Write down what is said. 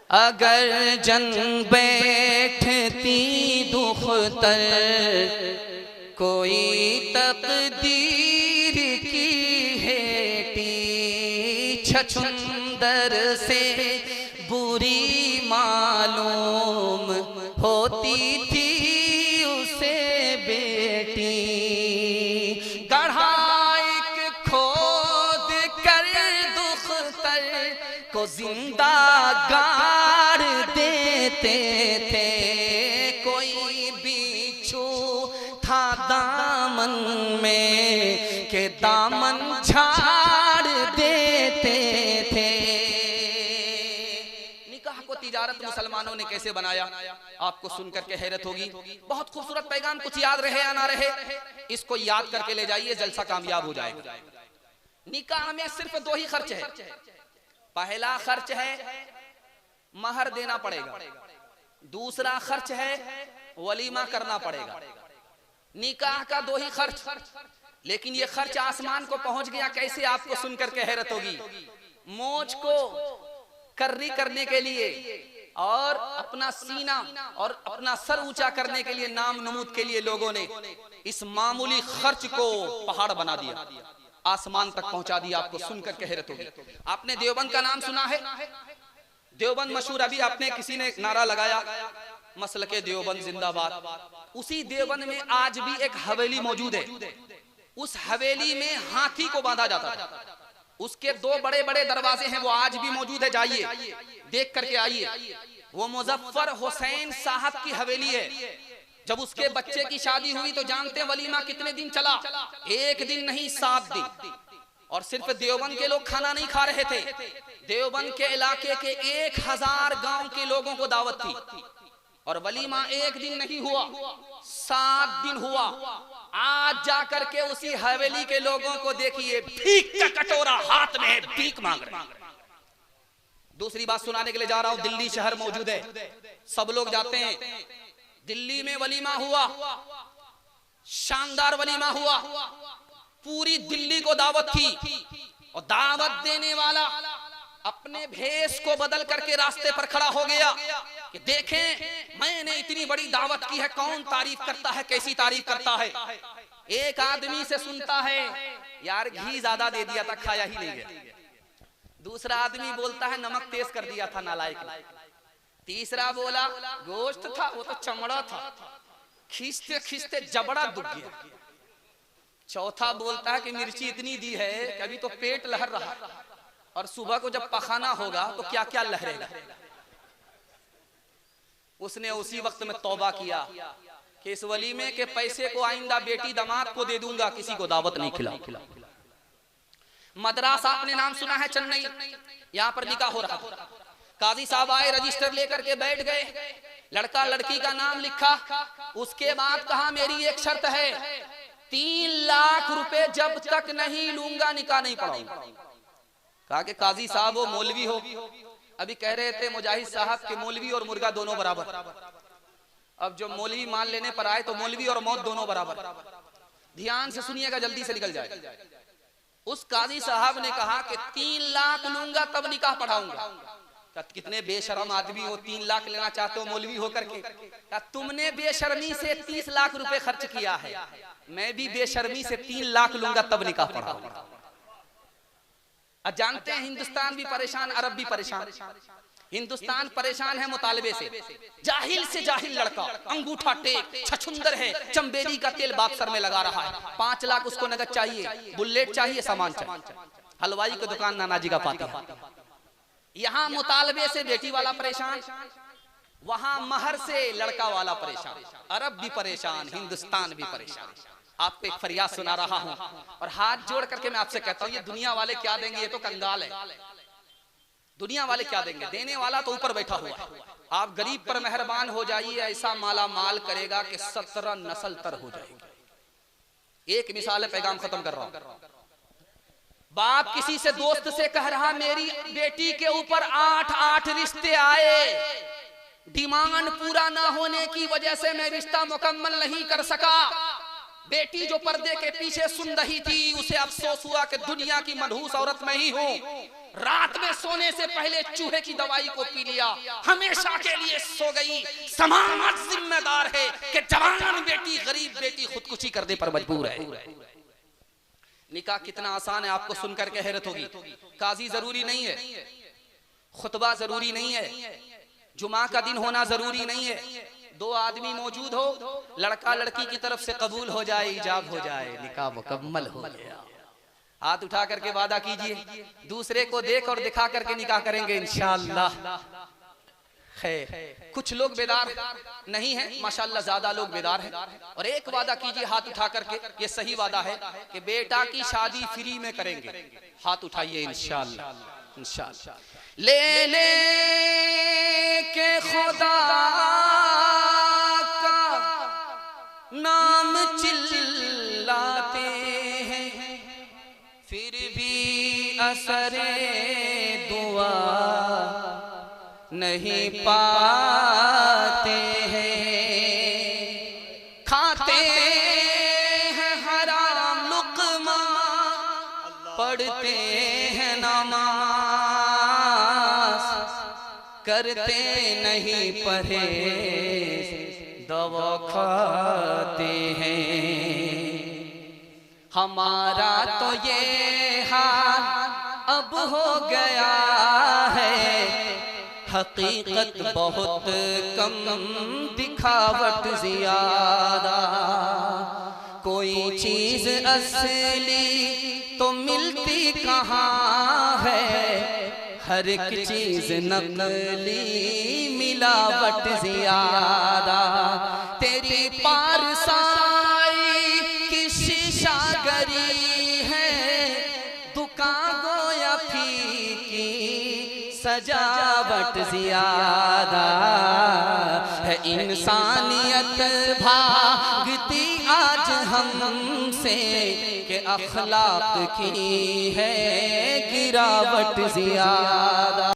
अगर जन बैठती दुख्तर कोई तकदीर की हेटी छछुंदर से बुरी मालूम होती थी उसे बेटी। गढ़ाई खोद कर दुख्तर को जिंदा गाड़ देते थे। कोई बिच्छू था दामन में के दामन झाड़ देते थे। निकाह को तिजारत मुसलमानों ने कैसे बनाया, आपको सुनकर के हैरत होगी। बहुत खूबसूरत पैगाम, कुछ याद रहे या ना रहे, इसको याद करके ले जाइए, जलसा कामयाब हो जाएगा। निकाह में सिर्फ दो ही खर्च है। पहला खर्च है महर देना पड़ेगा, दूसरा खर्च है वलीमा करना पड़ेगा। निकाह का दो ही खर्च, लेकिन ये खर्च आसमान को पहुंच गया कैसे, आपको सुनकर के हैरत होगी। मोच को कर्री करने के लिए और अपना सीना और अपना सर ऊंचा करने के लिए, नाम नमूद के लिए लोगों ने इस मामूली खर्च को पहाड़ बना दिया, आसमान तक पहुंचा दिया। आपको सुनकर के हैरत होगी। आपने देवबंद का नाम सुना है? देवबंद मशहूर, अभी आपने किसी ने नारा लगाया मसलके देवबंद जिंदाबाद। उसी देवबंद में आज भी एक हवेली मौजूद है। उस हवेली में हाथी को बांधा जाता था। उसके दो बड़े बड़े दरवाजे हैं, वो आज भी मौजूद है। जाइए देख करके आइए। वो मुजफ्फर हुसैन साहब की हवेली है। जब उसके बच्चे की शादी हुई तो जानते हैं वलीमा कितने दिन चला? एक दिन नहीं, 7 दिन। और सिर्फ देवबंद के लोग खाना नहीं खा रहे थे, देवबंद के इलाके के 1000 गांव के लोगों को दावत थी। और वलीमा एक दिन नहीं हुआ, 7 दिन हुआ। आज जाकर के उसी हवेली के लोगों को देखिए, भीख का कटोरा हाथ में है, भीख मांग रहे। दूसरी बात सुनाने के लिए जा रहा हूं। दिल्ली शहर मौजूद है, सब लोग जाते हैं। दिल्ली में वलीमा हुआ, शानदार वलीमा हुआ, पूरी दिल्ली को दावत थी। और दावत देने वाला अपने भेष को बदल करके रास्ते पर खड़ा हो गया कि देखें मैंने इतनी बड़ी दावत की है, कौन तारीफ करता है, कैसी तारीफ करता है। एक आदमी से सुनता है, यार घी ज्यादा दे दिया था, खाया ही नहीं गया। दूसरा आदमी बोलता है नमक तेज कर दिया था, नालायक। तीसरा बोला गोश्त था, वो तो चमड़ा था, खींचते खींचते जबड़ा दुख गया। चौथा बोलता है कि मिर्ची इतनी दी है कि अभी तो पेट लहर रहा, और सुबह को जब पखाना होगा तो क्या क्या लहरेगा। उसने उसी वक्त में तौबा किया कि इस वलीमे के पैसे को आइंदा बेटी दामाद को दे दूंगा, किसी को दावत नहीं खिला। मद्रासा आपने नाम सुना है, चेन्नई, यहाँ पर निकाह हो रहा था। काजी साहब आए, रजिस्टर लेकर के बैठ गए, लड़का लड़की का नाम लिखा। उसके बाद कहा मेरी एक शर्त है, 3 लाख रुपए जब तक नहीं लूंगा निकाह नहीं पढ़ाऊंगा। कहा कि काजी साहब वो मौलवी हो, अभी कह रहे थे मुजाहिद साहब के मौलवी और मुर्गा दोनों बराबर। अब जो मौलवी मान लेने पर आए तो मौलवी और मौत दोनों बराबर। ध्यान से सुनिएगा, जल्दी से निकल जाए। उस काजी साहब ने कहा कि 3 लाख लूंगा तब निकाह पढ़ाऊंगा। कितने बेशर्म आदमी हो, 3 लाख लेना चाहते हो मौलवी होकर के। तुमने बेशर्मी से 30 लाख रुपए खर्च किया है, मैं भी बेशर्मी से 3 लाख लूंगा तब निकाह पढ़ाऊंगा। जानते हैं हिंदुस्तान भी परेशान, अरब भी परेशान। हिंदुस्तान परेशान है मुतालबे से। जाहिल से जाहिल लड़का, अंगूठा टेक, छछुंदर है, चंबेली का तेल बाप सर में लगा रहा है, 5 लाख उसको नगद चाहिए, बुलेट चाहिए, सामान चाहिए। हलवाई की दुकान नानाजी का पाती है। यहाँ मुतालबे से बेटी वाला परेशान, वहां महर से लड़का वाला परेशान। अरब भी परेशान, हिंदुस्तान भी परेशान। आपको एक फरियाद सुना रहा हूं और हाथ जोड़ करके मैं आपसे कहता हूं, ये दुनिया वाले क्या देंगे, ये तो कंगाल है। दुनिया वाले क्या देंगे, देने वाला तो ऊपर बैठा हुआ है। आप गरीब पर मेहरबान हो जाइए, ऐसा माला माल करेगा कि 17 नस्ल तर हो जाएगी। एक मिसाल है, पैगाम खत्म कर रहा हूं। बाप किसी से दोस्त से कह रहा, मेरी बेटी के ऊपर 8 रिश्ते आए, डिमांड पूरा ना होने की वजह से मैं रिश्ता मुकम्मल नहीं कर सका। बेटी जो पर्दे के पीछे सुन रही थी, उसे अफसोस हुआ कि दुनिया की मनहूस औरत मैं ही हूँ। रात में सोने से पहले चूहे की दवाई को पी लिया, हमेशा के लिए सो गई। समाज जिम्मेदार है कि जवान बेटी गरीब बेटी खुदकुशी करने पर मजबूर है। निकाह कितना आसान है, आपको सुनकर के हैरत होगी। काजी जरूरी नहीं है, खुतबा जरूरी नहीं है, जुमा का दिन होना जरूरी नहीं है। दो आदमी मौजूद हो, लड़का लड़की की तरफ से कबूल हो जाए, इजाब हो जाए, निकाह मुकम्मल हो गया। हाथ उठा करके वादा कीजिए, दूसरे को देख और दिखा करके निकाह करेंगे इंशाअल्लाह। है कुछ लोग बेदार नहीं है, माशाअल्लाह ज्यादा लोग बेदार हैं। और एक वादा कीजिए हाथ उठा करके, ये सही वादा है कि बेटा की शादी फ्री में करेंगे। हाथ उठाइए इंशाअल्लाह। इंशाअल्लाह ले ले के खुदा का नाम चिल्लाते हैं, फिर भी असरे दुआ नहीं पाते हैं। खाते हैं हराम लुक़मा, पढ़ते हैं नमाज, करते नहीं परहेज, दवा खाते हैं। हमारा तो ये हाल अब हो गया है, हकीकत बहुत कम दिखावट ज्यादा। कोई चीज असली तो मिलती कहाँ है, हर एक चीज नकली मिलावट ज्यादा। तेरी पारसाई की शीशागरी है, दुकान गोया फीकी सजावट ज्यादा है। इंसानियत भागती आज हमसे कि अखलाक की है गिरावट ज्यादा।